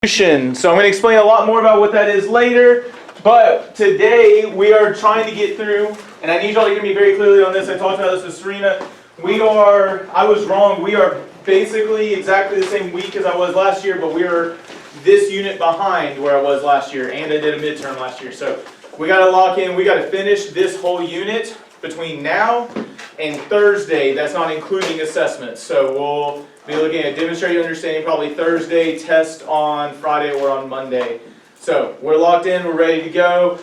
So I'm going to explain a lot more about what that is later, but today we are trying to get through, and I need y'all to hear me very clearly on this. I talked about this with Serena. I was wrong, we are basically exactly the same week as I was last year, but we are this unit behind where I was last year, and I did a midterm last year. So we got to lock in, we got to finish this whole unit between now and Thursday. That's not including assessments. So we'll be looking at demonstrating understanding probably Thursday, test on Friday or on Monday. So we're locked in, we're ready to go.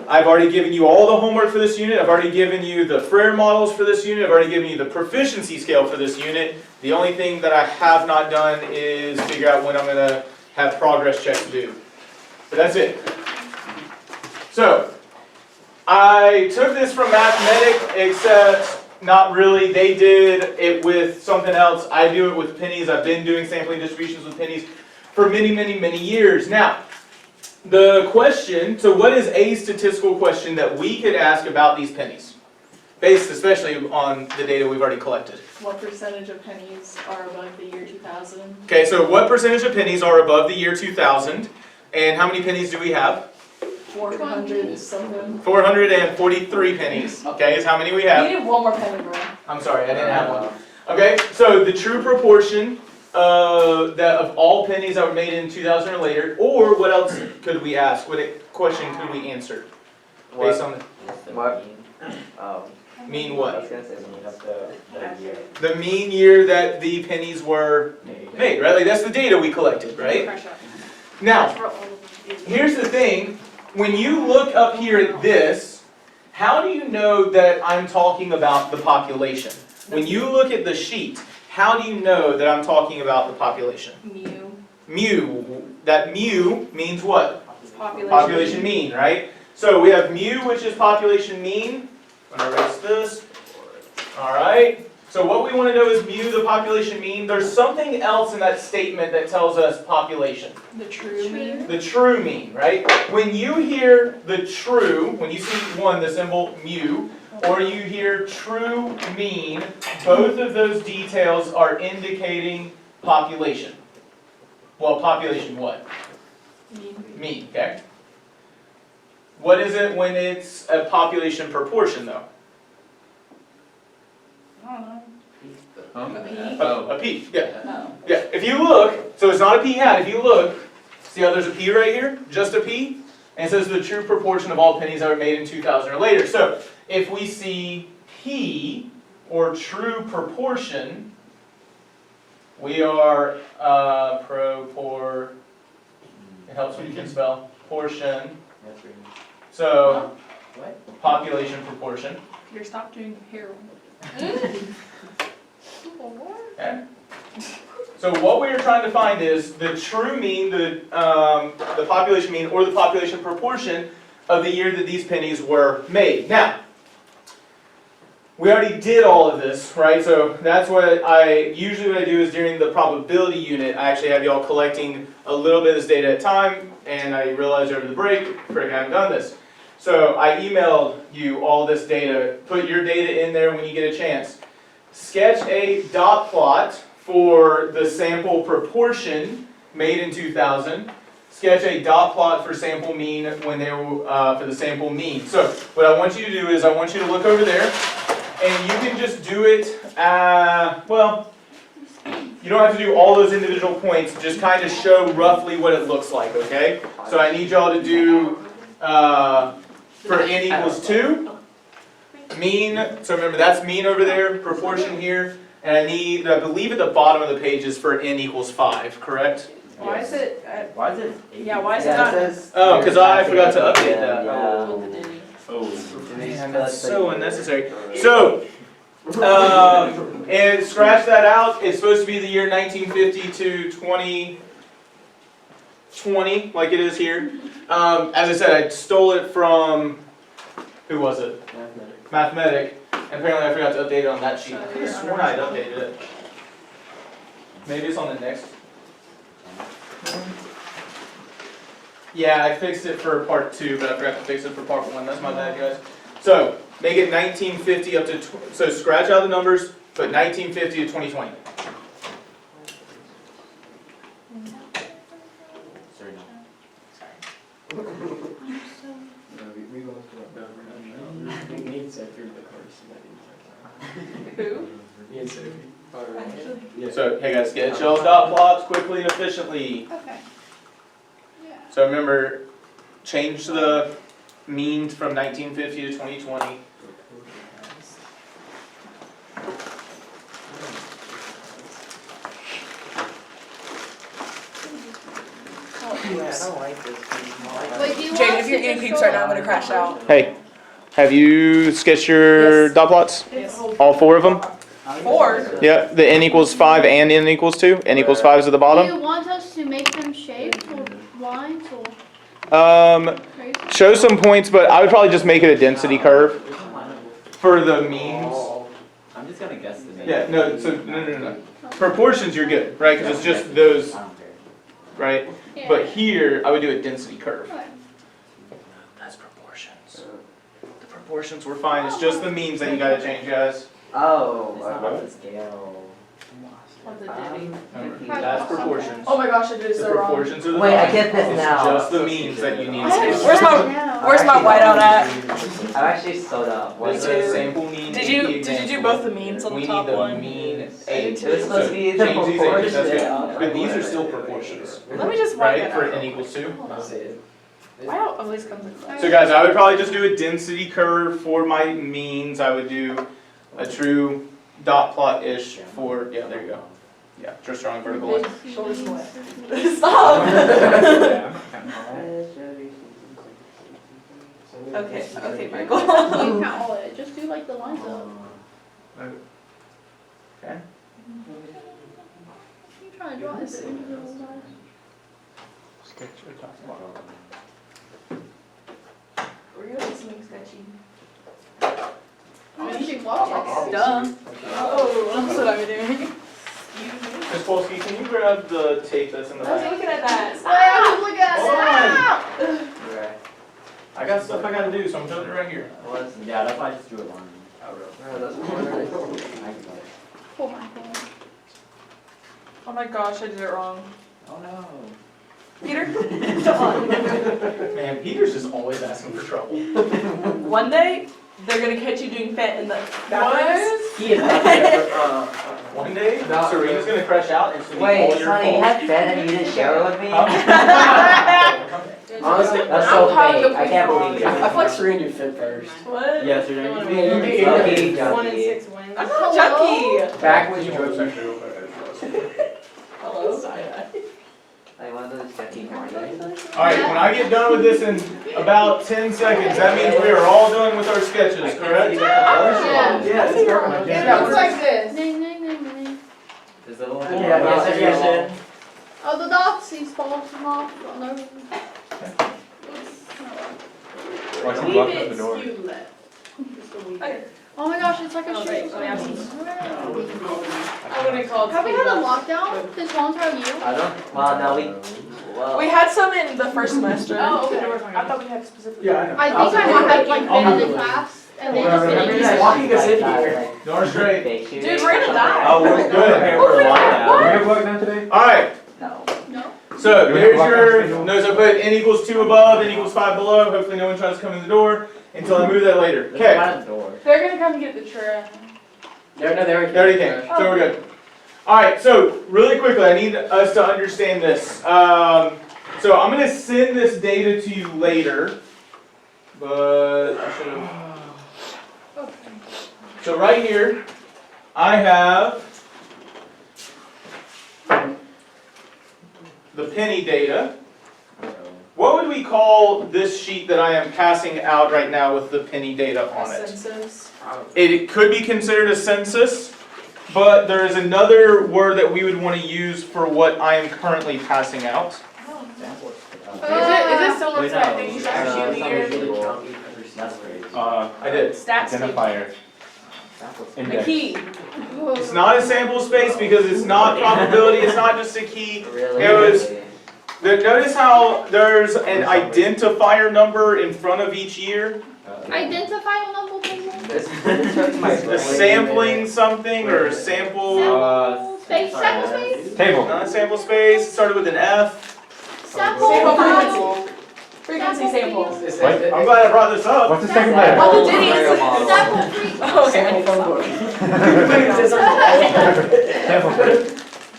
I've already given you all the homework for this unit. I've already given you the Frere models for this unit. I've already given you the proficiency scale for this unit. The only thing that I have not done is figure out when I'm going to have progress checks due. But that's it. So I took this from Mathematic, except not really. They did it with something else. I do it with pennies. I've been doing sampling distributions with pennies for many, many, many years. Now, the question, so what is a statistical question that we could ask about these pennies? Based especially on the data we've already collected. What percentage of pennies are above the year 2000? Okay, so what percentage of pennies are above the year 2000? And how many pennies do we have? 400 something. 443 pennies, okay, is how many we have. You need one more penny, bro. I'm sorry, I didn't have one. Okay, so the true proportion of all pennies that were made in 2000 or later, or what else could we ask? What question could we answer? Based on mean what? I was going to say the mean of the year. The mean year that the pennies were made, right? Like that's the data we collected, right? Now, here's the thing. When you look up here at this, how do you know that I'm talking about the population? When you look at the sheet, how do you know that I'm talking about the population? Mu. Mu. That mu means what? Population mean, right? So we have mu, which is population mean. I'm going to erase this. All right. So what we want to know is mu, the population mean. There's something else in that statement that tells us population. The true mean. The true mean, right? When you hear the true, when you see one, the symbol mu, or you hear true mean, both of those details are indicating population. Well, population what? Mean. Mean, okay. What is it when it's a population proportion, though? I don't know. A P, yeah. Oh. Yeah, if you look, so it's not a P hat, if you look, see how there's a P right here? Just a P? And it says the true proportion of all pennies that were made in 2000 or later. So, if we see P, or true proportion, we are it helps when you can spell, portion. So, population proportion. Peter, stop doing heroin. Okay. So what we are trying to find is the true mean, the population mean, or the population proportion of the year that these pennies were made. Now, we already did all of this, right? So that's what what I do is during the probability unit, I actually have y'all collecting a little bit of this data at a time, and I realized over the break, frick, I haven't done this. So I emailed you all this data. Put your data in there when you get a chance. Sketch a dot plot for the sample proportion made in 2000. Sketch a dot plot for sample mean when they were for the sample mean. So what I want you to do is I want you to look over there, and you can just do it. Well, you don't have to do all those individual points. Just kind of show roughly what it looks like. Okay. So I need y'all to do for n equals 2. Mean, so remember that's mean over there, proportion here, and I believe at the bottom of the page is for n equals 5, correct? Why is it? Why is it? Yeah, why is it not? Oh, because I forgot to update that. Oh. Man, that's so unnecessary. So, and scratch that out. It's supposed to be the year 1950 to 2020, like it is here. As I said, I stole it from, who was it? Mathematic. And apparently I forgot to update it on that sheet. I could have sworn I'd updated it. Maybe it's on the next. Yeah, I fixed it for part 2, but I forgot to fix it for part 1. That's my bad, guys. So, make it 1950 up to, so scratch out the numbers, put 1950 to 2020. Me and Sophie were the closest that Who? Me and Sophie. Actually. Yeah. So, hey guys, get y'all's dot plots quickly and efficiently. Okay. Yeah. So remember, change the means from 1950 to 2020. Yeah, I don't like this. Wait, do you Jane, want if you're to eating just pizza go- right now, I'm gonna crash out. Hey, have you sketched your Yes. dot plots? Yes. All 4 of them? 4? Yeah, the n equals 5 and n equals 2? N equals 5 is at the Do bottom? you want us to make them shaped or lines or crazy? Show some points, but I would probably just make it a density curve for the means. I'm just gonna guess the name. Yeah, no, so, no. Proportions, you're good, right? Because it's just those, I don't care. right? Yeah. But here, I would do a density curve. Okay. That's proportions. The proportions were fine, it's just the means that you gotta change, guys. Oh, it's not on the scale. What's a divvy? Remember, that's proportions. Oh my gosh, I did it The so wrong. proportions are the Wait, I fine. get this It's now. just the means that you need to change. Where's my whiteout at? I'm actually sewed up. This is sample mean. Did AP you example. do both the means on We the need top the one? mean It eight. was supposed So to be the change these eight, that's good. proportions. But these are still proportions, Let me just wipe right? it For out. n equals 2. Whiteout always comes in clutch. So guys, I would probably just do a density curve for my means. I would do a true dot plot-ish for, yeah, there you go. Yeah, just drawing vertical line. Shoulder split. Stop! Okay, Michael. You count all of it. Just do like the lines up. Okay. You trying to draw this individual lines? We're gonna do something sketchy. I'm actually watching. Duh. Oh, that's what I'm doing. Ms. Polsky, can you grab the tape that's in the I was back? looking at that. I was looking at Hold it. on. Right. I got stuff I gotta do, so I'm doing it right here. Yeah, that's why I just drew a line. Pull my phone. Oh my gosh, I did it wrong. Oh no. Peter? Man, Peter's just always asking for trouble. One day, they're gonna catch you doing fit in the bathrooms. He is not there. One day, Serena's gonna crash out and it's gonna be all Wait, your Sonny, you fault. had fed and you didn't share it with me? Huh? Honestly, that's I'm so proud of fake. the I can't people. believe I it. feel like Serena you fit first. What? Yes, Serena. Lucky, One Junkie. and 6 wins. I'm not junky. Back when you Joke's were. actually real bad. Hello? Like one of those junkie parties. Alright, when I get done with this in about 10 seconds, that means we are all done with our sketches, correct? Yeah. Yeah, it's perfect. It looks like this. Ding, ding, ding, ding. Is the little Yeah, Oh, the dots, these balls come off. Oh, no. Leave it skewed left. Just a wee bit. Okay. Oh my gosh, it's like a Oh, shoe. wait, Have I wouldn't call it we skewed had a left. lockdown this whole entire year? I don't, well, no, well. We had some in the first semester. Oh, okay. I thought we had specifically. Yeah, I know. I think I had like been in the class and they just Remember didn't that use walking us in Like, here. Door straight. Dude, we're gonna die. Oh, we're good. What? Alright, No. No. so Do we there's have your, lockdown? notice I put n equals 2 above, n equals 5 below. Hopefully no one tries to come in the door until I move that later. Okay, They're gonna come and get the trash. No, they already. they already came, so we're good. Alright, so really quickly, I need us to understand this. So I'm going to send this data to you later, but I should have. So right here, I have the penny data. What would we call this sheet that I am passing out right now with the penny data on it? Census. It could be considered a census, but there is another word that we would want to use for what I am currently passing out. Is it similar to that thing you started shooting here? I did. Stats. Identifier. The Index. key. It's not a sample space because it's not probability, it's not just a key. Really? It was- Notice how there's an identifier number in front of each year? Identify a number, people. This hurts my A brain. sampling something or a sample, Sample space, sample space, Table. not a sample space, it started with an F. sample Sample file. Frequency samples. I'm glad I brought this up. What's the second letter? Oh, the ditties. Sample free. Okay, I need to Sample frame.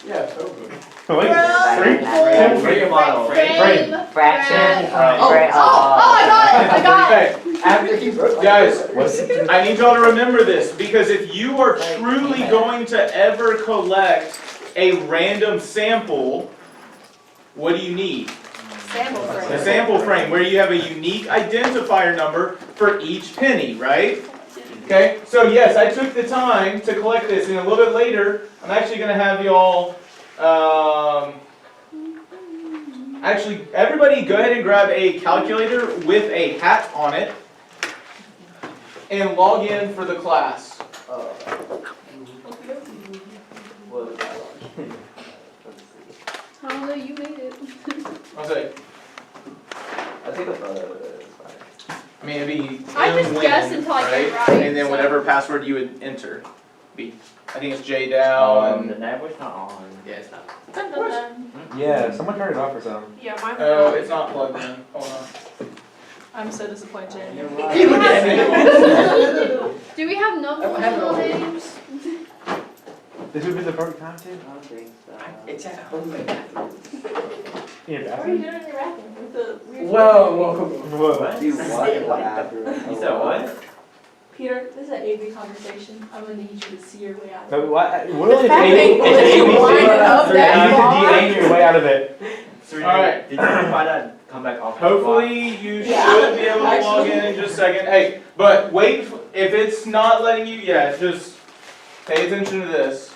Yeah, totally. Wait, Frame. three? model. Frame. Fraction. Oh, I got it. Okay, After he wrote like guys, What's it? I need y'all to remember this because if you are truly going to ever collect a random sample, what do you need? Sample A frame. sample frame where you have a unique identifier number for each penny, right? Okay, so yes, I took the time to collect this, and a little bit later, I'm actually going to have y'all, actually, everybody go ahead and grab a calculator with a hat on it, and log in for the class. What was that one? Let's see. I don't know, you made it. I'll say, I'll take a photo of it. It's fine. I mean, it'd be I just M guessed win, until I get it right, And then so- whatever password you would enter. Be, I think it's J down. The network's not on. Yeah, it's not. Dun, dun, dun. Yeah, someone turned it off or something. Yeah, mine. Oh, it's not plugged in. Hold on. I'm so disappointed. Do we have numbers in our names? This would be the perfect time to. I don't think so. It's at home. Yeah, What are you bathroom. doing in your bathroom with the weird? Whoa. What? Do what in the bathroom? You said what? Peter, this is an AV conversation. I'm gonna need you to see your way out of No, it. what? Really? fact that you lined up that You far. can DA your way out of it. All right. Did you find out come back off? Hopefully you Yeah. should be able to log in in just a second. Hey, but wait, if it's not letting you, yeah, just pay attention to this.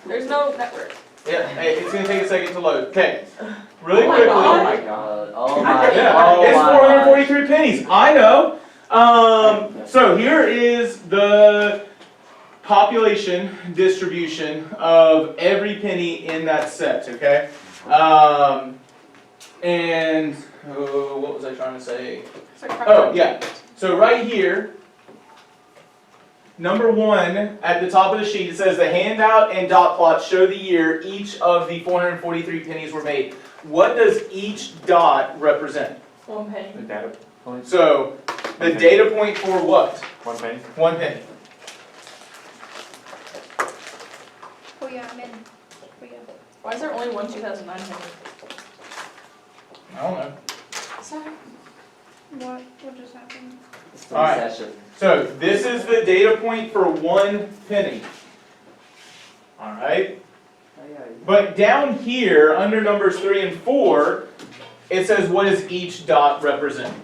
There's no network. Yeah, hey, it's gonna take a second to load. Okay, really Oh my quickly. Oh God. my god. Oh my Yeah, god. it's 443 pennies. I know. So here is the population distribution of every penny in that set. Okay. And what was I trying to say? Oh yeah. So right here, number 1 at the top of the sheet, it says the handout and dot plot show the year each of the 443 pennies were made. What does each dot represent? 1 penny. The data points. So the data point for what? 1 penny. 1 penny. Oh yeah, I'm in. Oh yeah. Why is there only one 2009 penny? I don't know. Sorry. What just happened? All right. Session. So this is the data point for 1 penny. All right. But down here, under numbers 3 and 4, it says what does each dot represent?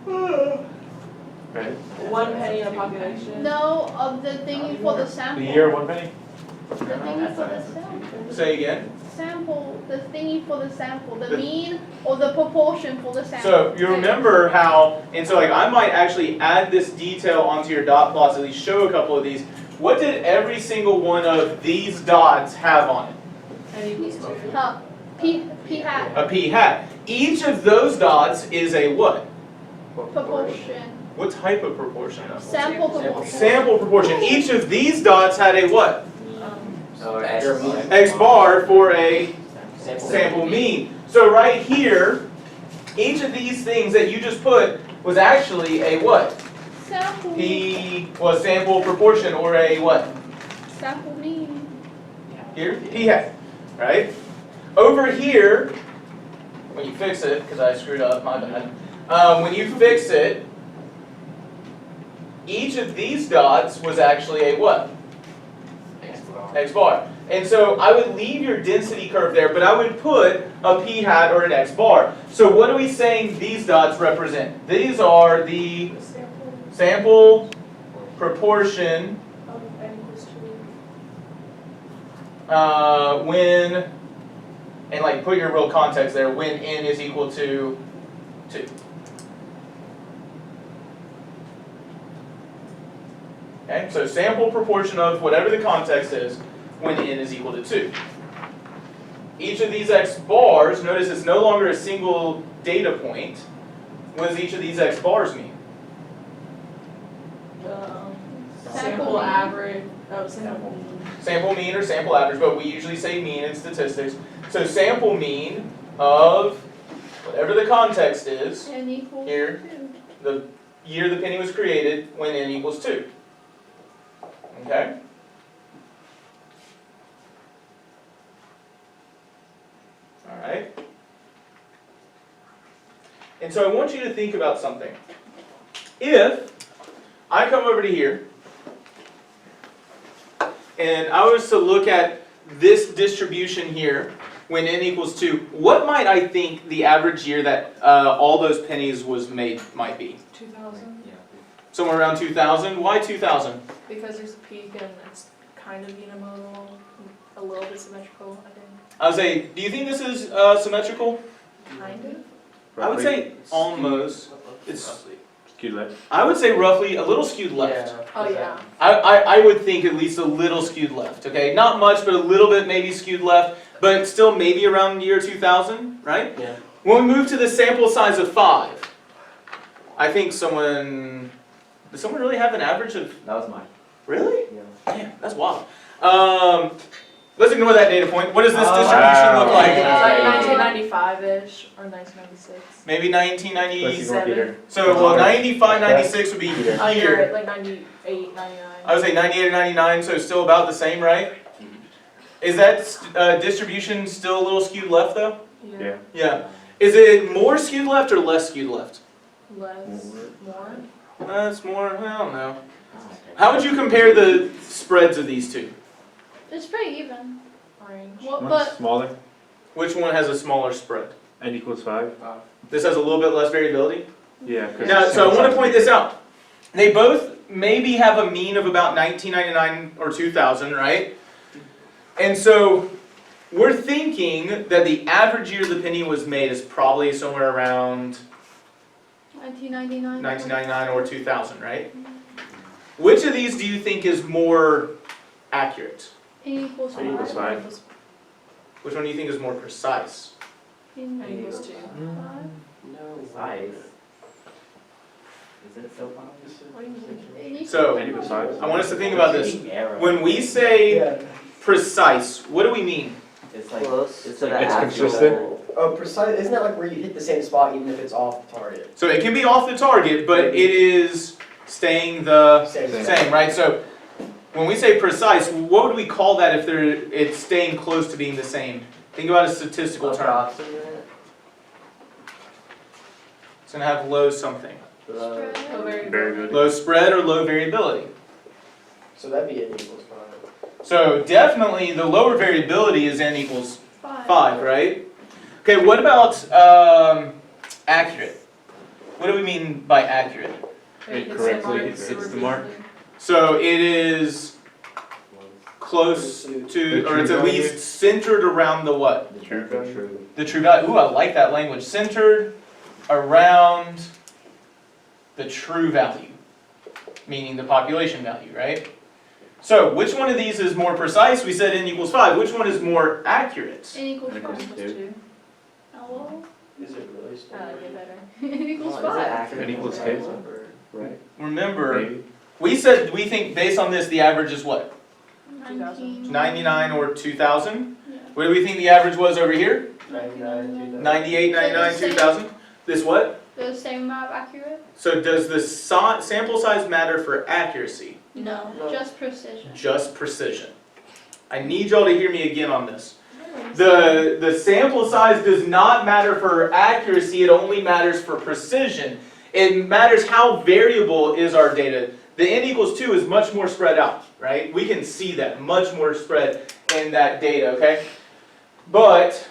Right. 1 penny in a population. No, of the thingy for the The sample. year of 1 penny? The thingy for the sample. Say again. Sample, the thingy for the sample, the The- mean or the proportion for the sample. So you remember how, and so like I might actually add this detail onto your dot plots, at least show a couple of these. What did every single one of these dots have on it? N equals 2. Huh. P hat. A p hat. Each of those dots is a what? Proportion. What type of proportion though? Sample proportion. Sample proportion. Each of these dots had a what? Or X bar for a sample mean. So right here, each of these things that you just put was actually a what? Sample. P was sample proportion or a what? Sample mean. Here, p hat, right? Over here, when you fix it, because I screwed up, my bad. When you fix it, each of these dots was actually a what? X bar. And so I would leave your density curve there, but I would put a p hat or an X bar. So what are we saying these dots represent? These are the sample proportion Of N equals 2. when, and like put your real context there, when n is equal to 2. Okay, so sample proportion of whatever the context is when n is equal to 2. Each of these X bars, notice it's no longer a single data point. What does each of these X bars mean? Sample average. Oh, sample mean. Sample mean or sample average, but we usually say mean in statistics. So sample mean of whatever the context is N equals Here. 2. the year the penny was created when n equals 2. Okay? Alright? And so I want you to think about something. If I come over to here, and I was to look at this distribution here, when n equals 2, what might I think the average year that all those pennies was made might be? 2000, Somewhere around 2000? Why 2000? because there's a peak and it's kind of unimodal, a little bit symmetrical, I think. I would say, do you think this is symmetrical? Kind of. I would say almost. It's, Skewed left. I would say roughly a little skewed left. Oh, yeah. I would think at least a little skewed left, okay? Not much, but a little bit maybe skewed left, but still maybe around the year 2000, right? Yeah. When we move to the sample size of 5, I think does someone really have an average of, That was mine. really? Yeah. Damn, that's wild. Let's ignore that data point. What does this distribution look like? It's like 1995-ish or 1996. Maybe Let's 1990s. ignore Peter. So, well, 95, 96 would be Oh, you're here. right, like 98, 99. I would say 98 or 99, so still about the same, right? Is that distribution still a little skewed left, though? Yeah. Yeah. Is it more skewed left or less skewed left? Less, more. That's more, I don't know. How would you compare the spreads of these two? It's pretty even. Orange. What, One's but smaller. Which one has a smaller spread? N equals 5. This has a little bit less variability? Yeah. 'cause Now, it's so I want to sample point this out. They both maybe have a mean of about 1999 or 2000, right? And so we're thinking that the average year the penny was made is probably somewhere around 1999. 1999 or 2000, right? Which of these do you think is more accurate? N equals N equals 5. 5. Which one do you think is more precise? N N equals 2. 5. No. Size. Is it so far? What do you mean? N equals So, N equals 5. I want us to think about this. Arrow. When we say precise, what do we mean? It's like Close. it's an It's actual- consistent. Oh, precise, isn't that like where you hit the same spot even if it's off the target? So it can be off the target, but it is staying the Same. same, right? So when we say precise, what would we call that if it's staying close to being the same? Think about a statistical term. Approximate. It's going to have low something. Spread. Oh, very Very good. good. Low spread or low variability. So that'd be N equals 5. So definitely the lower variability is n equals 5. 5, right? Okay, what about accurate? What do we mean by accurate? Wait, It it's correctly mark, hits it's the mark. So it is close to, or it's at least centered around the what? The true value. The true value. Ooh, I like that language. Centered around the true value, meaning the population value, right? So which one of these is more precise? We said n equals 5. Which one is more accurate? N equals N equals 5. Equals 2. Hello? Is it really I still? like it better. N equals Well, is it 5. accurate? N equals I 10. remember. Right. Remember, Maybe. we said we think based on this the average is what? 19. 99 or 2000? Yeah. What do we think the average was over here? 99, 98, 99, 2000? This what? The same amount of accurate? So does the sample size matter for accuracy? No, No. just precision. Just precision. I need y'all to hear me again on this. The sample size does not matter for accuracy, it only matters for precision. It matters how variable is our data. The n equals 2 is much more spread out, right? We can see that, much more spread in that data, okay? But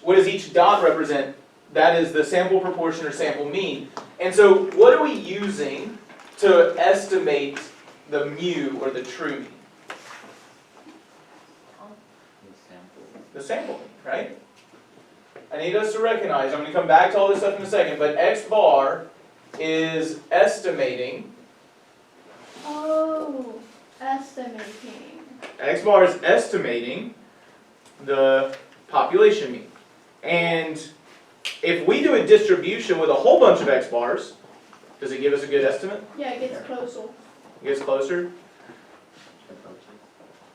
what does each dot represent? That is the sample proportion or sample mean. And so what are we using to estimate the mu or the true mean? The sample mean, right? I need us to recognize, I'm going to come back to all this stuff in a second, but x bar is estimating, Oh, estimating. x bar is estimating the population mean. And if we do a distribution with a whole bunch of x bars, does it give us a good estimate? Yeah, it gets closer. It gets closer.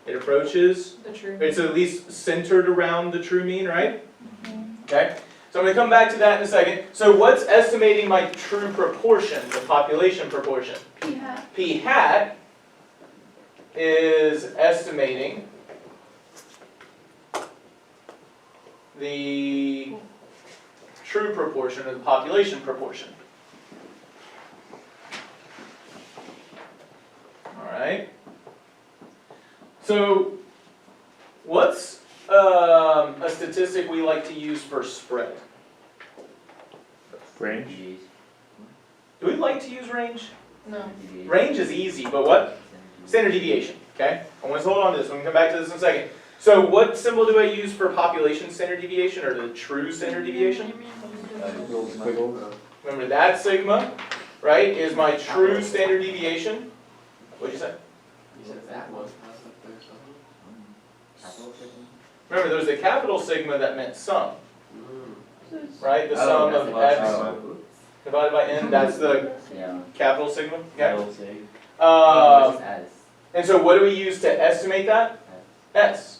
It approaches. The true. It's at least centered around the true mean, right? Okay. So I'm going to come back to that in a second. So what's estimating my true proportion, the population proportion? P hat. P hat is estimating the true proportion or the population proportion. Alright. So what's a statistic we like to use for spread? Range. Do we like to use range? No. Range is easy, but what? Standard deviation, okay? I want to hold on to this. We can come back to this in a second. So what symbol do I use for population standard deviation or the true standard deviation? Little squiggle. Remember that sigma, right, is my true standard deviation. What'd you say? You said that was. Remember, there's the capital sigma that meant sum, So it's right? The Oh, sum of that's x what- divided by n, that's the Yeah. capital sigma, okay? Little sig. S. And so what do we use to estimate that? S.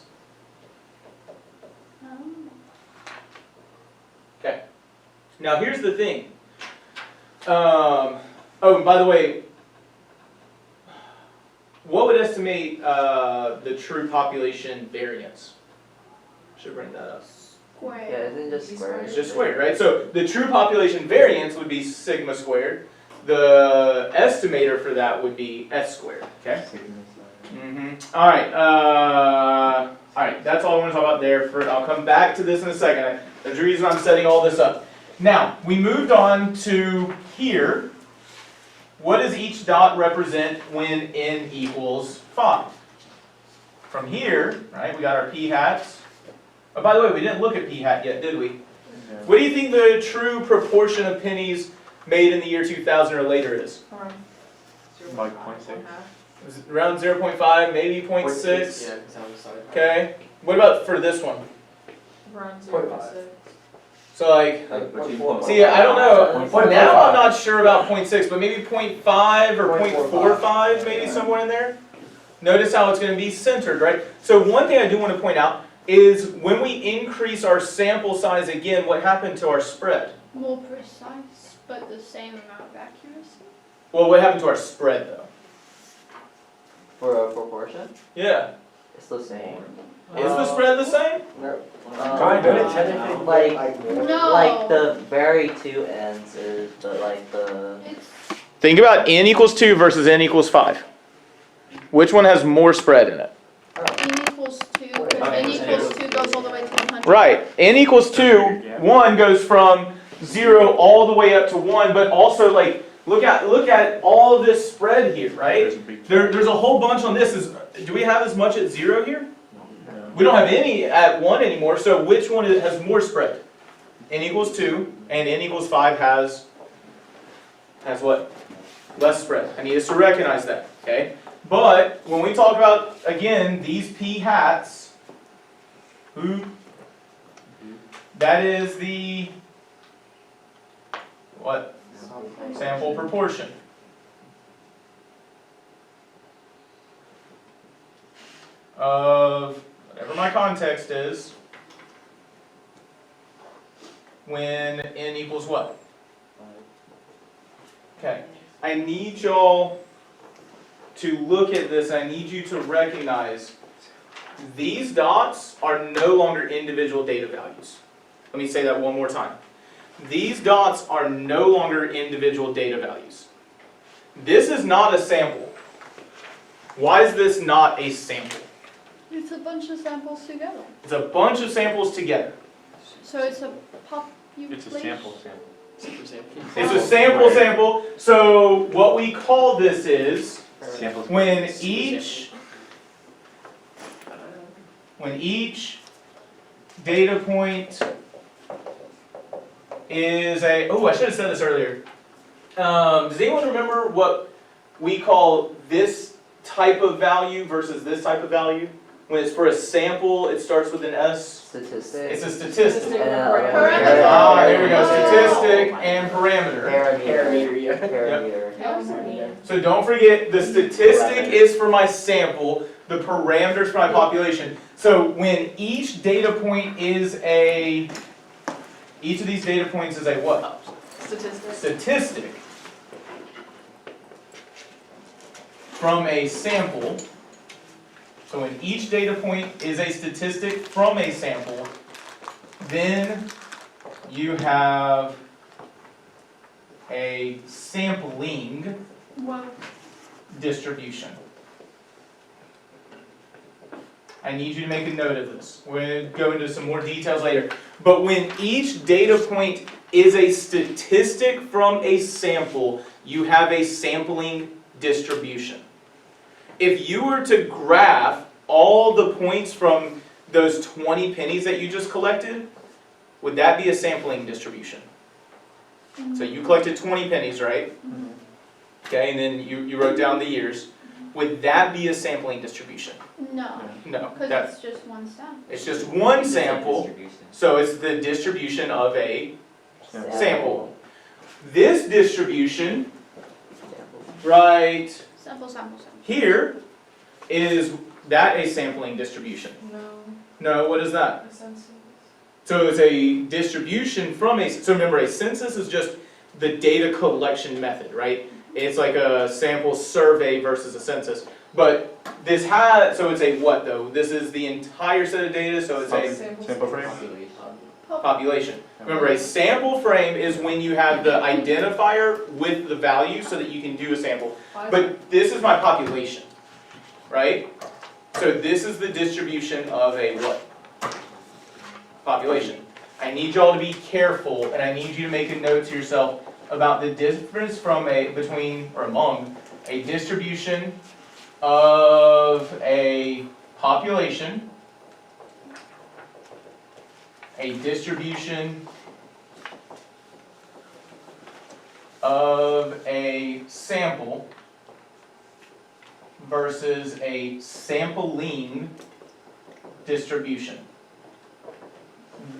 Okay. Now here's the thing. Oh, and by the way, what would estimate the true population variance? Should bring that up. Yeah, square. isn't just square? It's just squared, right? So the true population variance would be sigma squared. The estimator for that would be s squared. Okay. All right. All right. That's all I want to talk about there. I'll come back to this in a second. There's a reason I'm setting all this up. Now we moved on to here. What does each dot represent when n equals 5? From here, right? We got our p hats. Oh, by the way, we didn't look at p hat yet, did we? What do you think the true proportion of pennies made in the year 2000 or later is? Around Like 0.6. Is it around 0.5, maybe 0.6? Yeah, because I was sorry. Okay. What about for this one? Around 0.5. 0.6. So like, Like between 4. see, I don't know. Point Now 0.5. I'm not sure about 0.6, but maybe 0.5 or 0.45, maybe somewhere in there. Notice how it's going to be centered, right? So one thing I do want to point out is when we increase our sample size again, what happened to our spread? More precise, but the same amount of accuracy. Well, what happened to our spread though? For a proportion? Yeah. It's the same. Is the spread the same? Kind of, technically. Like, No. like the very two ends is the, like the, It's Think about n equals 2 versus n equals 5. Which one has more spread in it? n equals 2, because n equals 2 goes all the way to 100. Right. N equals 2, 1 goes from 0 all the way up to 1, but also like, look at all of this spread here, right? There's a big. There's a whole bunch on this. Do we have as much at 0 here? We don't have any at 1 anymore, so which one has more spread? N equals 2, and n equals 5 has what? Less spread. I need us to recognize that, okay? But when we talk about, again, these p hats, that is the, what? Sample proportion. Of whatever my context is, when n equals what? Okay, I need y'all to look at this. I need you to recognize these dots are no longer individual data values. Let me say that one more time. These dots are no longer individual data values. This is not a sample. Why is this not a sample? It's a bunch of samples together. It's a bunch of samples together. So it's a population. It's a sample. Super sample. It's a sample. So what we call this is Samples. when each data point is a, oh, I should have said this earlier. Does anyone remember what we call this type of value versus this type of value? When it's for a sample, it starts with an S. statistic. It's a statistic. Parameter. Ah, there we go. Statistic and parameter. Parameter. Yeah. Parameter. So don't forget, the statistic is for my sample, the parameters for my population. So when each data point is a Each of these data points is a what? Statistics. Statistic from a sample. So when each data point is a statistic from a sample, then you have a sampling Wow. distribution. I need you to make a note of this. We're going to go into some more details later. But when each data point is a statistic from a sample, you have a sampling distribution. If you were to graph all the points from those 20 pennies that you just collected, would that be a sampling distribution? So you collected 20 pennies, right? Okay, and then you wrote down the years. Would that be a sampling distribution? No, No. because it's just one sample. It's just one sample, so it's the distribution of a sample. This distribution, right Sample. here, is that a sampling distribution? No. No, what is that? A census. So it's a distribution from a, so remember, a census is just the data collection method, right? It's like a sample survey versus a census. But this has, so it's a what though? This is the entire set of data, so it's a Sample frame? population. Remember, a sample frame is when you have the identifier with the value so that you can do a sample. But this is my population, right? So this is the distribution of a what? Population. I need y'all to be careful, and I need you to make a note to yourself about the difference from between or among a distribution of a population, a distribution of a sample versus a sampling distribution.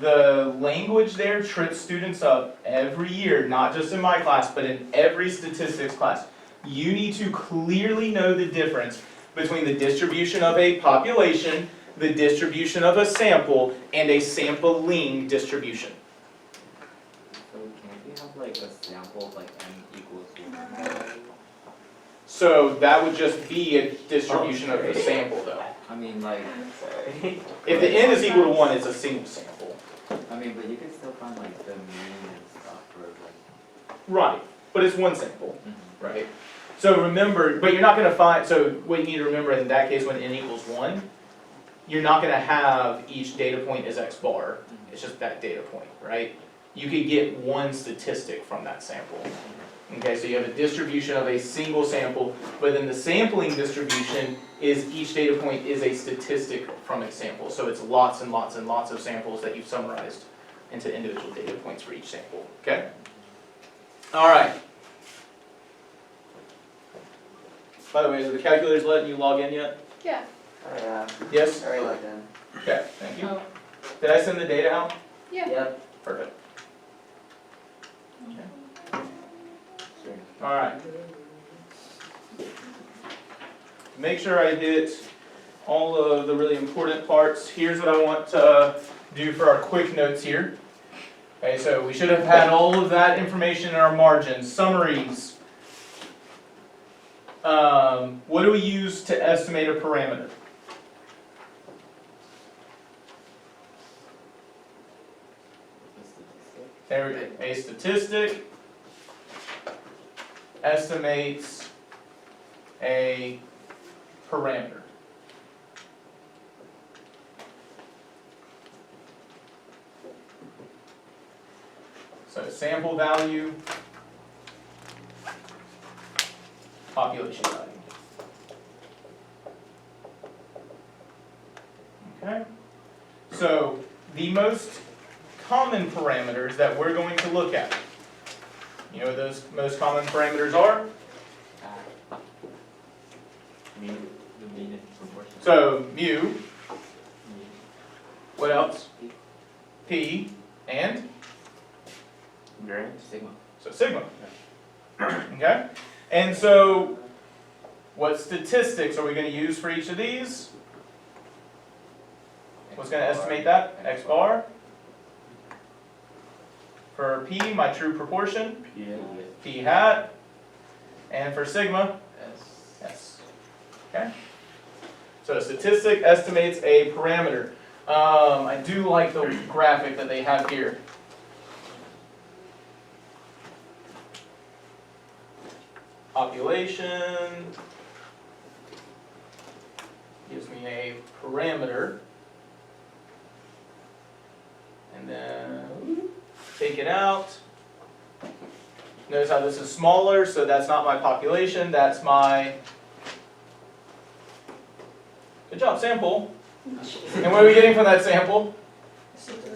The language there trips students up every year, not just in my class, but in every statistics class. You need to clearly know the difference between the distribution of a population, the distribution of a sample, and a sampling distribution. So can't we have like a sample of like n equals 1? So that would just be a distribution of the sample though. I mean like, sorry. If the n is equal to 1, it's a single sample. I mean, but you can still find like the mean and stuff for like. Right, but it's one sample, right? So remember, but you're not going to find, so what you need to remember in that case when n equals 1, you're not going to have each data point as x bar. It's just that data point, right? You could get one statistic from that sample. Okay, so you have a distribution of a single sample, but then the sampling distribution is each data point is a statistic from a sample. So it's lots and lots and lots of samples that you've summarized into individual data points for each sample, okay? All right. By the way, are the calculators letting you log in yet? Yeah. Oh yeah, Yes? very logged in. Okay, thank you. Oh. Did I send the data out? Yeah. Yep. Perfect. Sure. All right. Make sure I hit all of the really important parts. Here's what I want to do for our quick notes here. Okay, so we should have had all of that information in our margins, summaries. What do we use to estimate a parameter? There we go. A statistic estimates a parameter. So sample value, population value. Okay? So the most common parameters that we're going to look at. You know what those most common parameters are? Mean, the mean is proportion. So mu, what else? P, and? Variance. Sigma. So sigma. Okay? And so, what statistics are we going to use for each of these? What's going to estimate that? X bar. For P, my true proportion, Yeah. P hat. And for sigma, S. S. Okay? So a statistic estimates a parameter. I do like the graphic that they have here. Population gives me a parameter. And then take it out. Notice how this is smaller, so that's not my population, that's my, good job, sample. And what are we getting from that sample?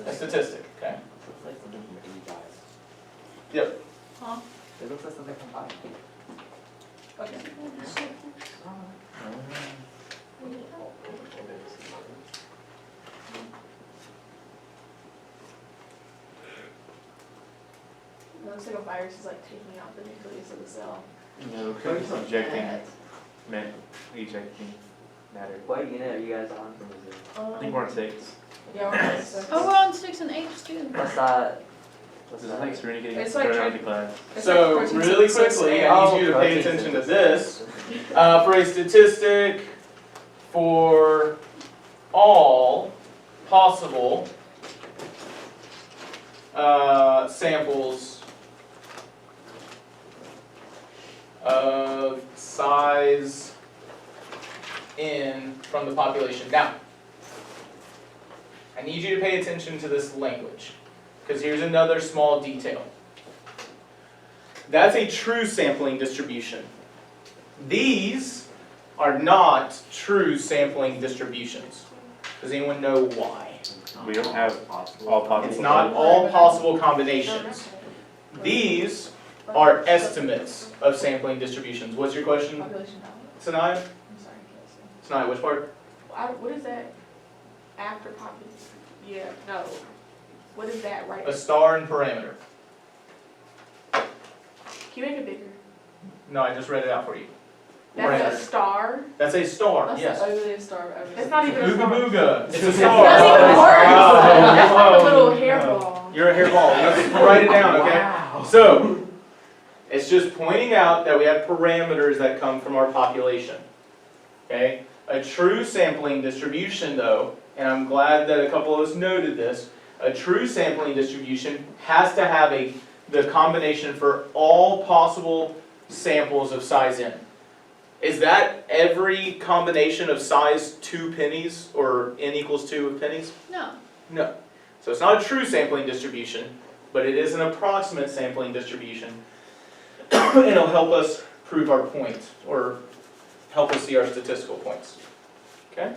A statistic, okay? Looks like something from A guys. Yep. Huh? It looks like something from I. Okay. It looks like a virus is like taking out the nucleus of the cell. No, it's ejecting, ejecting matter. What unit are you guys on? I think we're on 6. Yeah, we're on 6. Oh, we're on 6 and 8 too. What's that? This is like Serena getting It's like thrown out of tra- the class. It's So like protein really synthesis quickly, and- I need you to pay attention to this. For a statistic for all possible samples of size n from the population. Now, I need you to pay attention to this language, because here's another small detail. That's a true sampling distribution. These are not true sampling distributions. Does anyone know why? We don't have all possible. It's not all possible combinations. These are estimates of sampling distributions. What's your question, Population dominant. Sanaya? I'm sorry, I can't Sanaya, which part? I- What is that after population? Yeah, no. What is that right? A star and parameter. Can you make it bigger? No, I just read it out for you. That's Parameter. a star? That's a star, That's yes. the ugliest star I've ever seen. It's not even a Ooga star. booga. It's a That's star. even worse. That's like a Oh, little no. hairball. You're a hairball. Let's write it down, okay? Wow. So, it's just pointing out that we have parameters that come from our population. Okay? A true sampling distribution, though, and I'm glad that a couple of us noted this, a true sampling distribution has to have the combination for all possible samples of size n. Is that every combination of size 2 pennies, or n equals 2 of pennies? No. No. So it's not a true sampling distribution, but it is an approximate sampling distribution. And it'll help us prove our point, or help us see our statistical points. Okay?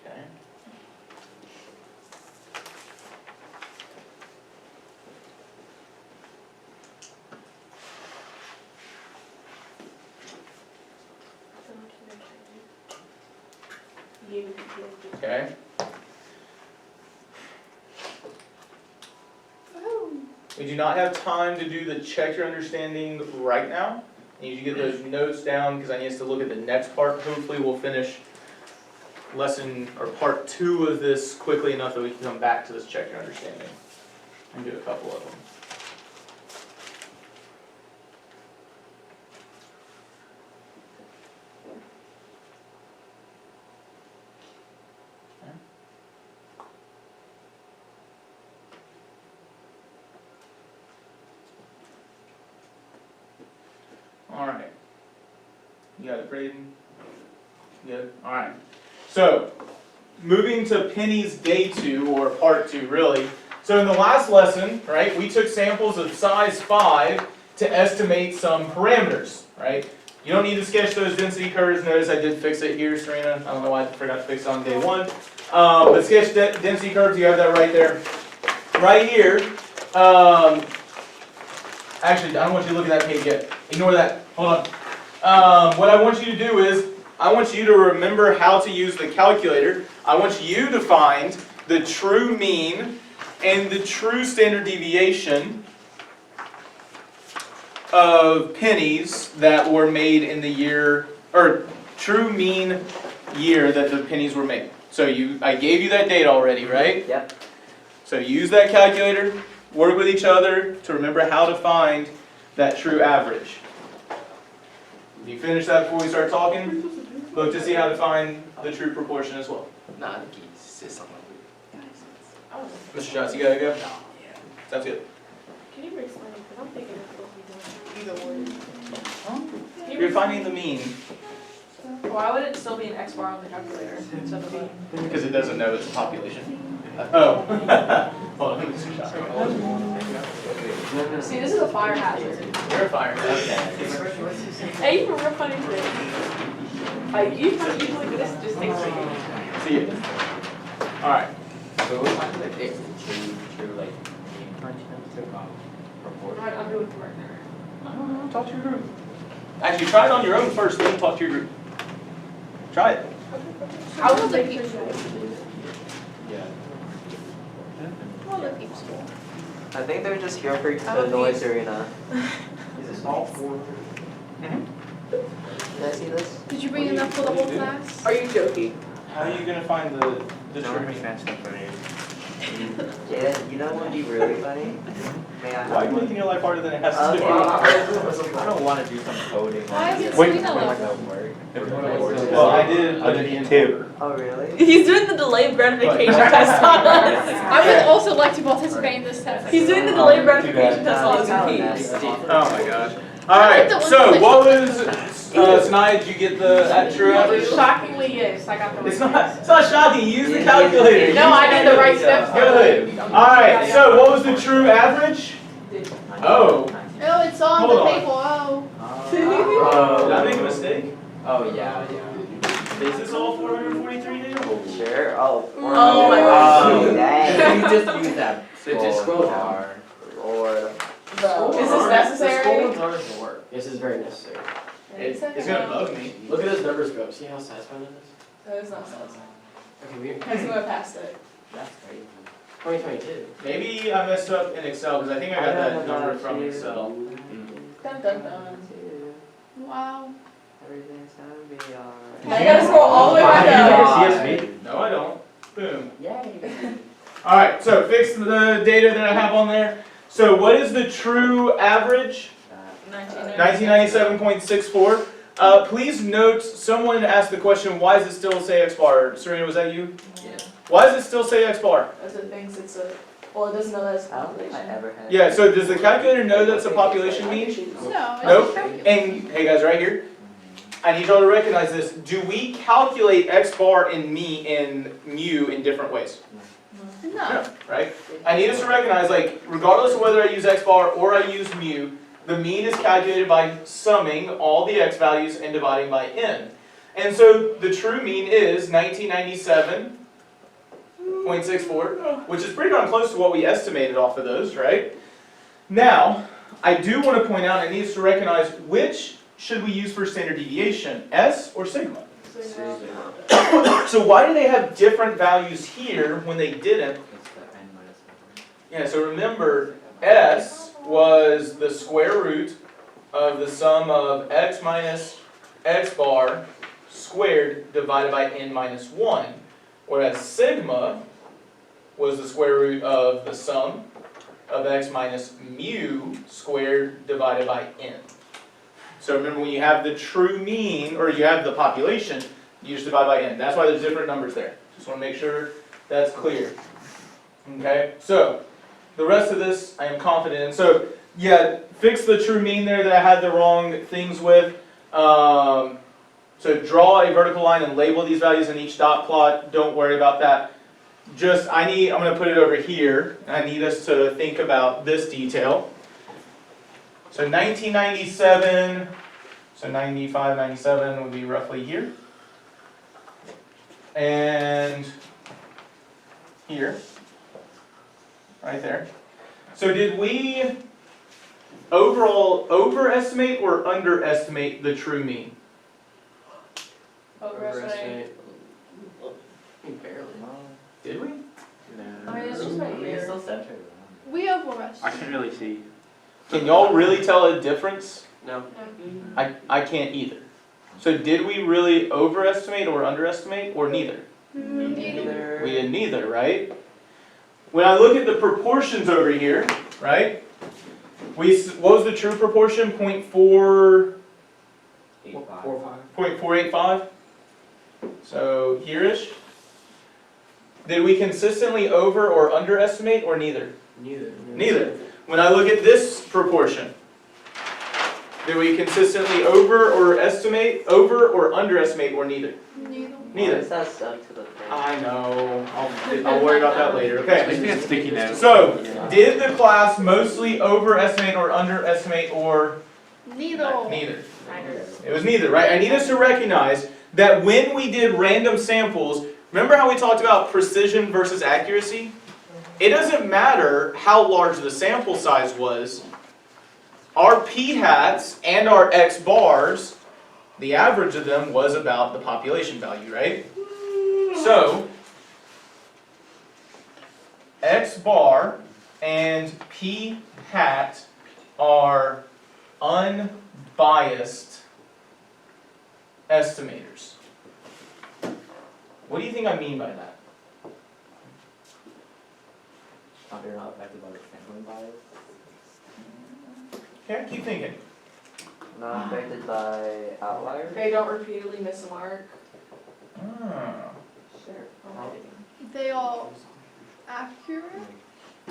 Okay. You gave it to me. Okay. We do not have time to do the check your understanding right now. I need you to get those notes down because I need us to look at the next part. Hopefully we'll finish lesson or part 2 of this quickly enough that we can come back to this check your understanding and do a couple of them. Alright. You got it, Braden? Good? Alright. So, moving to pennies day 2, or part 2 really. So in the last lesson, right, we took samples of size 5 to estimate some parameters, right? You don't need to sketch those density curves. Notice I did fix it here, Serena. I don't know why I forgot to fix it on day 1. But sketch density curves, you have that right there. Right here, actually, I don't want you to look at that page yet. Ignore that. Hold on. What I want you to do is, I want you to remember how to use the calculator. I want you to find the true mean and the true standard deviation of pennies that were made in the year, or true mean year that the pennies were made. So I gave you that data already, right? Yep. So use that calculator, work with each other to remember how to find that true average. If you finish that before we start talking, look to see how to find the true proportion as well. Nah, I think he said something. Mr. Jones, you gotta go? Sounds good. Can you explain it? Because I'm thinking it's supposed to be doing either way. You're finding the mean Why would it still be an X bar on the calculator instead of a? because it doesn't know it's a population. Oh. Hold on, let me just shot. See, this is a fire hazard. You're a fire. Hey, you were real funny today. Like, you usually do this, just takes me. See you. Alright. So we're talking like it's true like mean proportion. Right, I'm doing it right now. Talk to your group. Actually, try it on your own first, then talk to your group. Try it. I was like, you Yeah. All the peeps school. I think they're just here for I'm a the noise beast. arena. Is this all for? Mhm. Can I see this? Did you bring enough for the whole class? Are you joking? How are you gonna find the Don't true be mean? fast enough for me. Jaden, you know what would be really funny? May I? Why are you making your life harder than it has to Okay. be? I don't want to do some coding. Why is it Wait, Serena wait, level? Well, I did put it in. Two. Oh, really? He's doing the delayed gratification What? test on us. I would also like to participate in this test. He's doing the delayed gratification test on us in peeps. Oh my gosh. Alright, so what was, Sanaya, did you get the true average? Shockingly, yes, I got the right. It's not shocking, use the calculator. No, I did the right steps. Good. Alright, so what was the true average? Oh. Oh, it's on Hold the on. paper. Oh. Did I make a mistake? Oh, yeah. Is this all 443 now? Sure. Oh. Oh my gosh. Dang. You just use that. So just scroll down. Lord. Is this necessary? The scroll bars will work. This is very necessary. It's gonna bug me. Look at those numbers go. See how satisfying that is? That is not satisfying. Okay, we're. Has to go past it. That's crazy. 2022. Maybe I messed up in Excel because I think I got that number from Excel. Dun dun dun. Wow. Everything's gonna be alright. Now you gotta scroll all the way back Wow. up. CSV? No, I don't. Boom. Yay. Alright, so fix the data that I have on there. So what is the true average? 1997.64. Please note, someone asked the question, why does it still say X bar? Serena, was that you? Yeah. Why does it still say X bar? As it thinks it's a, well, it doesn't know that's a I don't think I population. ever had. Yeah, so does the calculator know that's a population mean? No, it's Nope. calculator. And hey guys, right here, I need y'all to recognize this. Do we calculate X bar and mu in different ways? No. No, right? I need us to recognize, like, regardless of whether I use X bar or I use mu, the mean is calculated by summing all the X values and dividing by n. And so the true mean is 1997.64, which is pretty darn close to what we estimated off of those, right? Now, I do want to point out, I need us to recognize which should we use for standard deviation, S or sigma? So why do they have different values here when they didn't? It's the n minus 1. Yeah, so remember, S was the square root of the sum of x minus x bar squared divided by n minus 1, whereas sigma was the square root of the sum of x minus mu squared divided by n. So remember, when you have the true mean, or you have the population, you just divide by n. That's why there's different numbers there. Just want to make sure that's clear. Okay, so the rest of this I am confident in. So yeah, fix the true mean there that I had the wrong things with. So draw a vertical line and label these values in each dot plot. Don't worry about that. Just, I'm going to put it over here. I need us to think about this detail. So 1997, so 95, 97 would be roughly here. And here, right there. So did we overall overestimate or underestimate the true mean? Overestimate. Barely. Did we? I mean, it's just right It's here. still centered. We overestimated. I can't really see. Can y'all really tell a difference? No. I can't either. So did we really overestimate or underestimate, or neither? Neither. We did neither, right? When I look at the proportions over here, right? What was the true proportion? 0.4, 0.485? So here-ish. Did we consistently over or underestimate or neither? Neither. Neither. When I look at this proportion, did we consistently over or underestimate or neither? Neither. Neither. Is that stuck to the thing? I know. I'll worry about that later. I Okay. think that's sticky note. So, did the class mostly overestimate or underestimate or Neither. neither? It was neither, right? I need us to recognize that when we did random samples, remember how we talked about precision versus accuracy? It doesn't matter how large the sample size was. Our p-hats and our x-bars, the average of them was about the population value, right? So, x-bar and p-hat are unbiased estimators. What do you think I mean by that? They're not affected by the sampling bias. Okay, keep thinking. Not affected by outliers. They don't repeatedly miss a mark. Ah. Sure. They are accurate.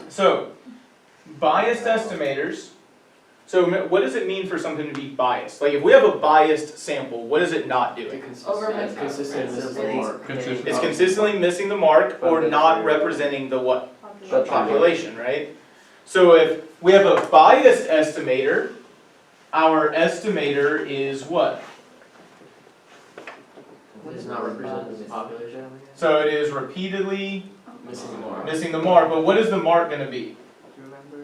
So, biased estimators. So, what does it mean for something to be biased? Like, if we have a biased sample, what is it not doing? It's consistently missing the mark or not representing the what? The Population, right? So, if we have a biased estimator, our estimator is what? Does not represent the population. So, it is repeatedly Missing the mark. missing the mark, but what is the mark going to be?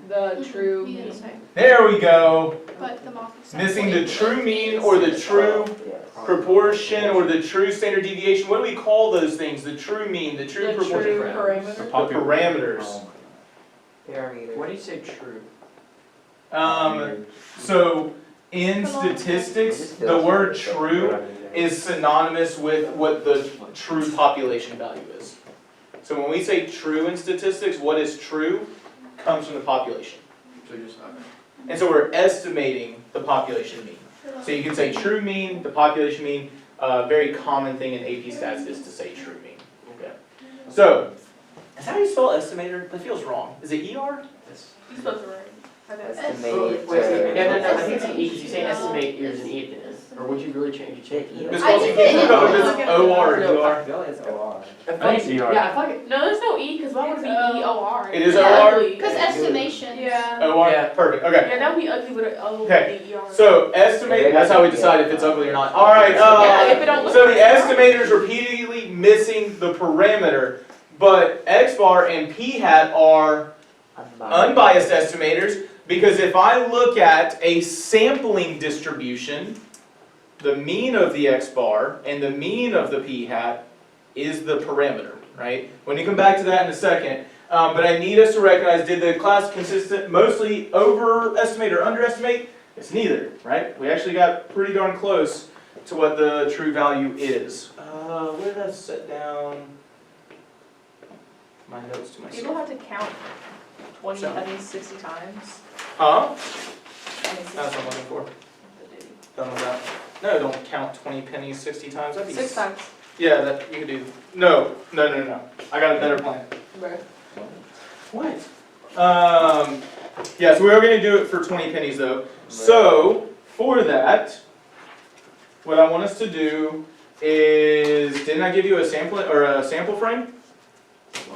The true Be the mean. same, There we go. but the mark is Missing the true mean or the true proportion or the true standard deviation. What do we call those things? The true mean, the true The proportion. true The parameter. parameters. Parameter. When do you say true? So in statistics, the word true is synonymous with what the true population value is. So when we say true in statistics, what is true comes from the population. So just okay. And so we're estimating the population mean. So you can say true mean, the population mean. A very common thing in AP stats is to say true mean. Okay. So, is that how you spell estimator? That feels wrong. Is it ER? Yes. You're supposed to write. Estimate. No, I think it's an E, because you say estimate, there's an E at the end. Or would you really change it? It's I called think you it know is. if it's OR or I ER. feel like it's OR. I think it's ER. Yeah, I feel like No, there's no E, because why would it be E-O-R? It is Yeah. OR? Because estimation. Yeah. OR? Yeah. Perfect, okay. Yeah, that would be ugly with an O Okay. and E-R. So, estimate, that's how we decide if it's ugly or not. Alright, Yeah, if it don't look so the right. estimator is repeatedly missing the parameter, but X bar and P hat are unbiased estimators, because if I look at a sampling distribution, the mean of the X bar and the mean of the P hat is the parameter, right? When you come back to that in a second, but I need us to recognize, did the class mostly overestimate or underestimate? It's neither, right? We actually got pretty darn close to what the true value is. Where did I set down my notes to People myself? have to count 20, So- I mean 60 times. Huh? I mean 60 That's what I'm looking for. Done with that. No, don't count 20 pennies 60 times. That'd be 6 times. Yeah, that you could do. No. I got a better plan. Right. What? Yeah, so we are going to do it for 20 pennies though. So, for that, what I want us to do is, didn't I give you a sample frame?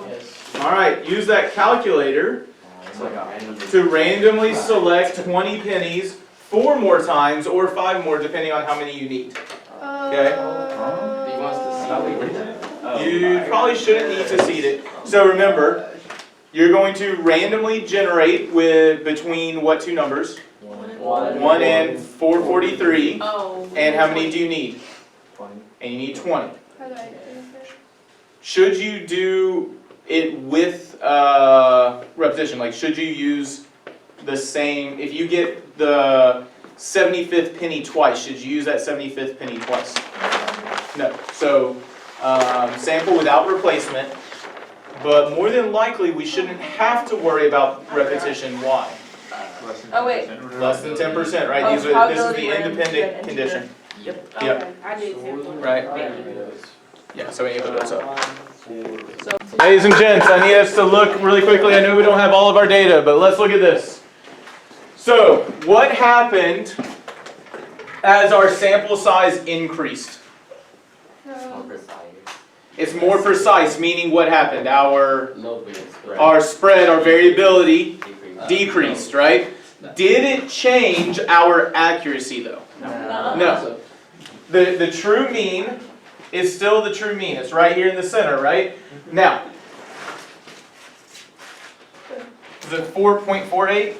yes. Alright, use that calculator It's like a random. to randomly select 20 pennies 4 more times or 5 more depending on how many you need. He wants to see how we did that. You probably shouldn't need to seed it. So remember, you're going to randomly generate with between what two numbers? 1 and 443. Oh. And how many do you need? 20. And you need 20. How do I do this? Should you do it with repetition? Like, should you use the same, if you get the 75th penny twice, should you use that 75th penny twice? No. So, sample without replacement, but more than likely, we shouldn't have to worry about repetition. Why? Less than Oh, wait. 10%. Less than 10%, right? Oh, This is probability the range independent and condition. Yep. Yep. Okay, I did too. Right. Thank you. Yeah, so we need to put those up. So, Ladies and gents, I need us to look really quickly. I know we don't have all of our data, but let's look at this. So, what happened as our sample size increased? More precise. It's more precise, meaning what happened? Our Spread. our variability Decrease. decreased, right? Did it change our accuracy though? No. The true mean is still the true mean. It's right here in the center, right? Now, is it 4.48?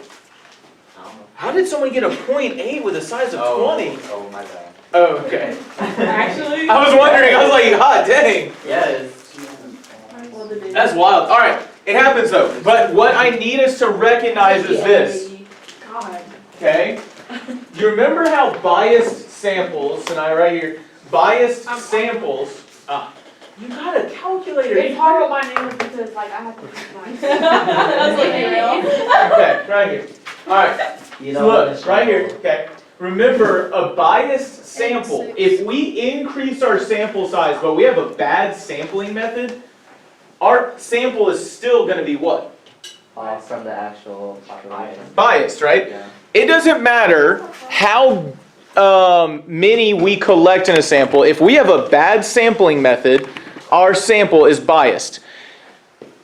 How did someone get a 0.8 with a size of 20? Oh my bad. Oh, okay. actually. I was wondering, I was like, God dang. Yes. That's wild. All right, it happens though. But what I need us to recognize is this, God. okay? You remember how biased samples, and I right here, biased samples, you got a calculator. It's hard with my name because like I have to use mine. That's like real. Okay, right here. All right, so look, right here, okay. Remember, a biased sample, if we increase our sample size, but we have a bad sampling method, our sample is still going to be what? From the actual population. Biased, right? Yeah. It doesn't matter how many we collect in a sample. If we have a bad sampling method, our sample is biased.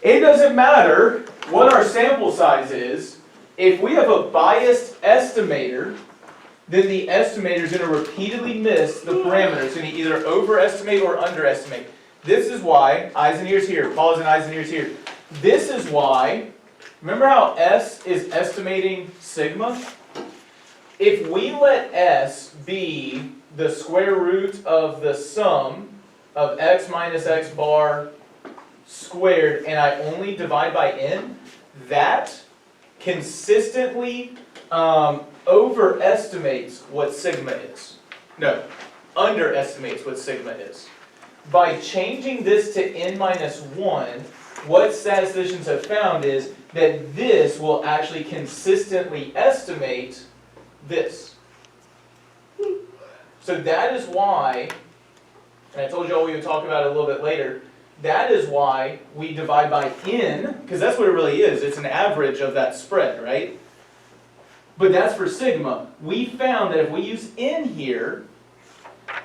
It doesn't matter what our sample size is. If we have a biased estimator, then the estimator is going to repeatedly miss the parameters. It's going to either overestimate or underestimate. This is why, eyes and ears here, pause and eyes and ears here. This is why, remember how S is estimating sigma? If we let S be the square root of the sum of x minus x bar squared, and I only divide by n, that consistently overestimates what sigma is. No, underestimates what sigma is. By changing this to n minus 1, what statisticians have found is that this will actually consistently estimate this. So that is why, and I told you all we would talk about it a little bit later, that is why we divide by n, because that's what it really is. It's an average of that spread, right? But that's for sigma. We found that if we use n here,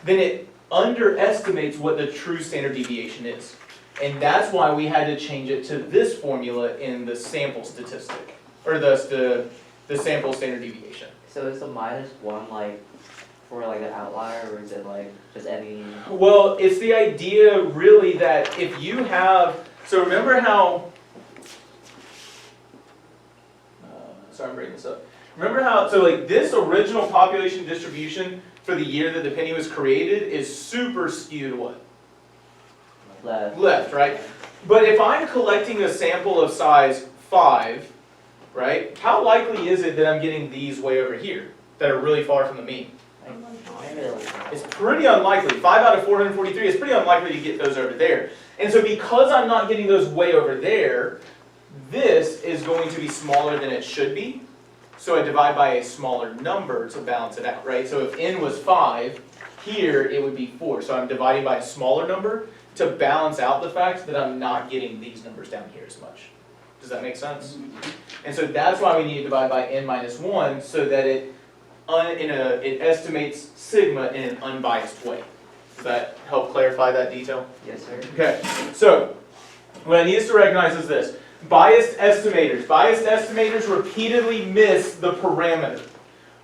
then it underestimates what the true standard deviation is. And that's why we had to change it to this formula in the sample statistic, or the sample standard deviation. So is the -1 like for like an outlier, or is it like just any? Well, it's the idea really that if you have, so remember how, sorry I'm bringing this up. Remember how, so like this original population distribution for the year that the penny was created is super skewed what? Left. Left, right? But if I'm collecting a sample of size 5, right, how likely is it that I'm getting these way over here that are really far from the mean? It's pretty unlikely. 5 out of 443 is pretty unlikely to get those over there. And so because I'm not getting those way over there, this is going to be smaller than it should be. So I divide by a smaller number to balance it out, right? So if n was 5, here it would be 4. So I'm dividing by a smaller number to balance out the fact that I'm not getting these numbers down here as much. Does that make sense? And so that's why we need to divide by n minus 1 so that it estimates sigma in an unbiased way. Does that help clarify that detail? Yes, sir. Okay, so what I need us to recognize is this. Biased estimators repeatedly miss the parameter.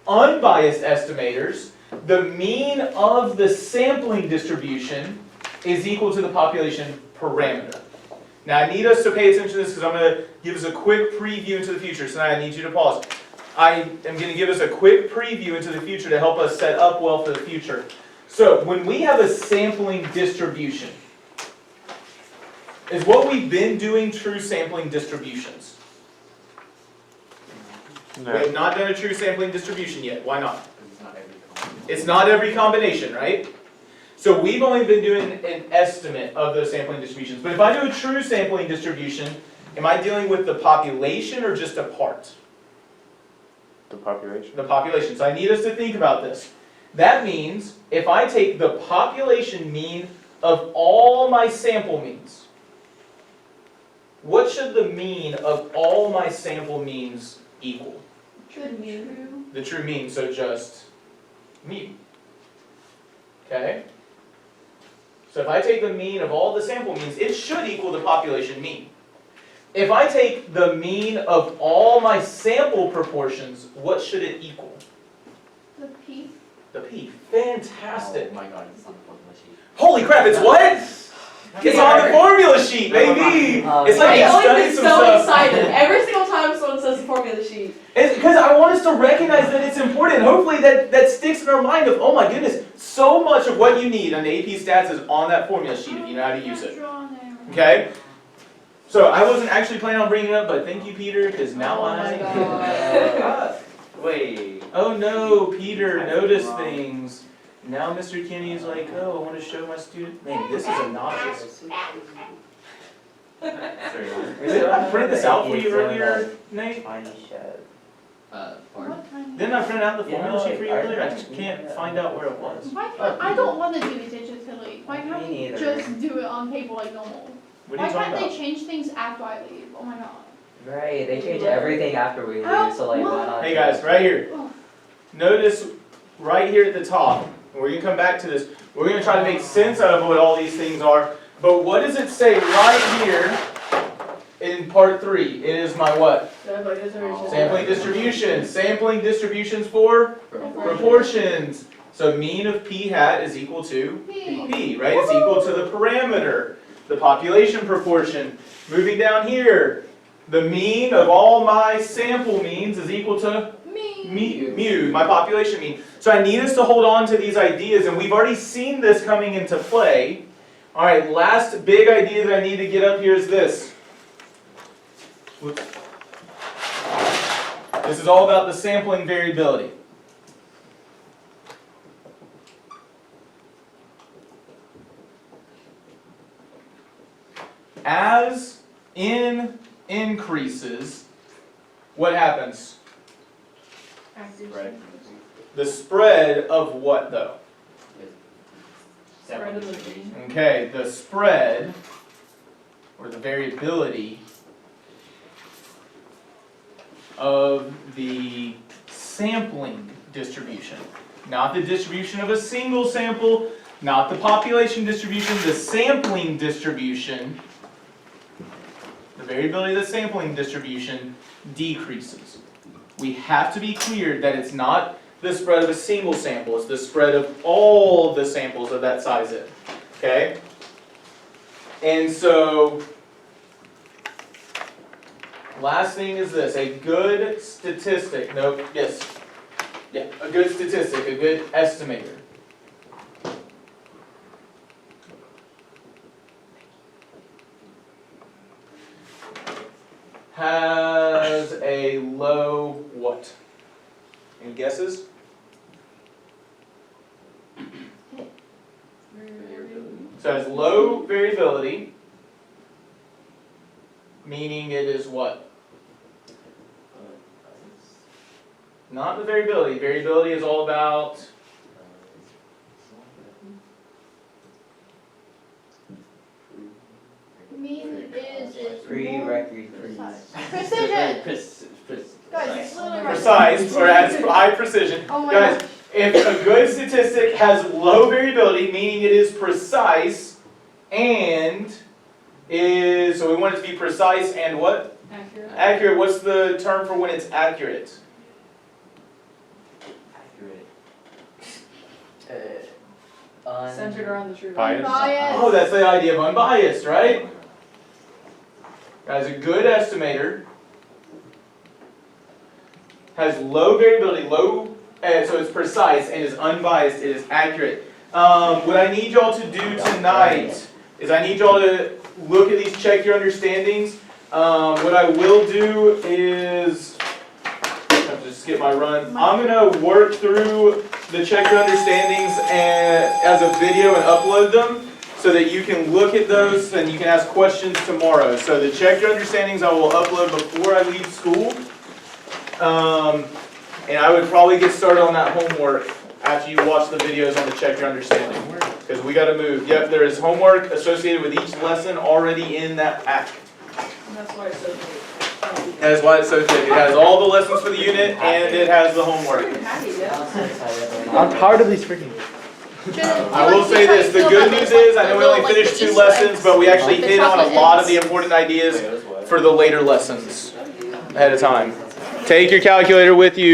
Unbiased estimators, the mean of the sampling distribution is equal to the population parameter. Now I need us to pay attention to this because I'm going to give us a quick preview into the future. So now I need you to pause. I am going to give us a quick preview into the future to help us set up well for the future. So when we have a sampling distribution, is what we've been doing true sampling distributions? We have not done a true sampling distribution yet. Why not? It's not every combination. It's not every combination, right? So we've only been doing an estimate of those sampling distributions. But if I do a true sampling distribution, am I dealing with the population or just a part? The population. The population. So I need us to think about this. That means if I take the population mean of all my sample means, what should the mean of all my sample means equal? True. The true mean, so just mean. Okay? So if I take the mean of all the sample means, it should equal the population mean. If I take the mean of all my sample proportions, what should it equal? The P. The P. Fantastic. Oh my god, it's on the formula sheet. Holy crap, it's what? It's on the formula sheet, baby! It's like I've you always studied been some so stuff. excited every single time someone says the formula sheet. It's because I want us to recognize that it's important. Hopefully that sticks in our mind of, oh my goodness, so much of what you need on the AP Stats is on that formula sheet if you know how to use it. Okay? So I wasn't actually planning on bringing it up, but thank you, Peter, because now Oh my I... God. Wait. Oh no, Peter, notice things. Now Mr. Kenny is like, oh, I want to show my student. Man, this is obnoxious. Sorry. Didn't I print this out for you earlier, Nate? Tiny shed. Pardon? What time? Didn't I print out the formula Yeah, sheet for you I earlier? I remember just you can't did that. find out where it was. Why can't, I don't want to do it digitally. Why can't Me we neither. just do it on paper like normal? What are Why you talking can't they about? change things after I leave? Oh my god. Right, they change everything after we leave, so like why not? Hey guys, right here. Oh. Notice right here at the top, and we're going to come back to this, we're going to try to make sense out of what all these things are, but what does it say right here in part 3? It is my what? Sampling distribution. Sampling distributions for proportions. So mean of p hat is equal to p, right? It's equal to the parameter, the population proportion. Moving down here, the mean of all my sample means is equal to mu, my population mean. So I need us to hold on to these ideas, and we've already seen this coming into play. All right, last big idea that I need to get up here is this. Whoops. This is all about the sampling variability. As n increases, what happens? Right. The spread of what though? Spread of the mean. Okay, the spread or the variability of the sampling distribution. Not the distribution of a single sample, not the population distribution, the sampling distribution. The variability of the sampling distribution decreases. We have to be clear that it's not the spread of a single sample, it's the spread of all the samples of that size n. Okay? And so, last thing is this, a good statistic, no, yes, yeah, a good statistic, a good estimator. Has a low what? Any guesses? So it has low variability, meaning it is what? Not the variability. Variability is all about Mean is Prerequisite. precision. Guys, it's literally right. precise, or at high precision. Oh my Guys, gosh. if a good statistic has low variability, meaning it is precise, and is, so we want it to be precise and what? Accurate. Accurate. What's the term for when it's accurate? Accurate. Centered around the truth. Bias. Bias. Oh, that's the idea of unbiased, right? Guys, a good estimator has low variability, so it's precise and is unbiased, it is accurate. What I need y'all to do tonight is I need y'all to look at these, check your understandings. What I will do is, I have to skip my run. I'm gonna work through the check your understandings as a video and upload them so that you can look at those and you can ask questions tomorrow. So the check your understandings I will upload before I leave school. And I would probably get started on that homework after you watch the videos on the check your understanding. Because we got to move. Yep, there is homework associated with each lesson already in that pack. And that's why it's so big. That is why it's so thick. It has all the lessons for the unit and it has the homework. I'm tired of these freaking. I will say this, the good news is, I know we only finished 2 lessons, but we actually hit on a lot of the important ideas for the later lessons ahead of time. Take your calculator with you.